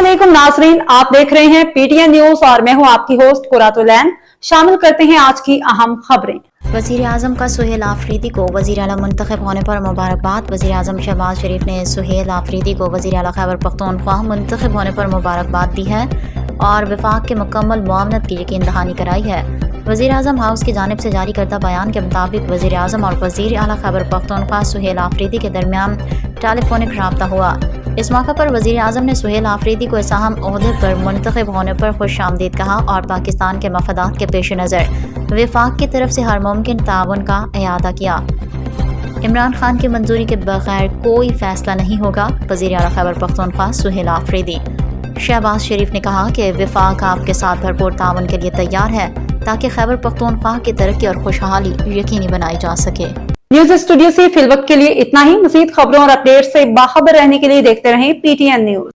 अस्सलामुअलैकुम नाजरीन, आप देख रहे हैं पीटीएन न्यूज और मैं हूं आपकी होस्ट कुरातुलैन। शामिल करते हैं आज की अहम खबरें। वज़ीर आज़म का सुहेल आफरीदी को वज़ीर आला मुंतखब होने पर मुबारकबाद। वज़ीर आज़म शहबाज शरीफ ने सुहेल आफरीदी को वज़ीर आला खैबर पख्तूनख्वा मुंतखब होने पर मुबारकबाद दी है और वफाक के मुकम्मल मुआवनत की यकीन दहानी कराई है। वज़ीर आज़म हाउस की जानिब से जारी करदा बयान के मुताबिक वज़ीर आज़म और वज़ीर आला खैबर पख्तूनख्वा सुहेल आफरीदी के दरमियान टेलीफोनिक राब्ता हुआ। इस मौके पर वज़ीर आज़म ने सुहेल आफरीदी को इस अहम ओहदे पर मुंतखब होने पर खुश आमदीद कहा और पाकिस्तान के मफादात के पेश नज़र वफाक की तरफ से हर मुमकिन ताउन का इयादा किया। इमरान खान की मंजूरी के बगैर कोई फैसला नहीं होगा, वज़ीर आला खैबर पख्तूनख्वा सुहेल आफरीदी। शहबाज शरीफ ने कहा कि वफाक आपके साथ भरपूर ताउन के लिए तैयार है ताकि खैबर पख्तूनख्वा की तरक्की और खुशहाली यकीनी बनाई जा सके। न्यूज स्टूडियो से फिलवक्त के लिए इतना ही। मज़ीद खबरों और अपडेट से बाखबर रहने के लिए देखते रहें पीटीएन न्यूज।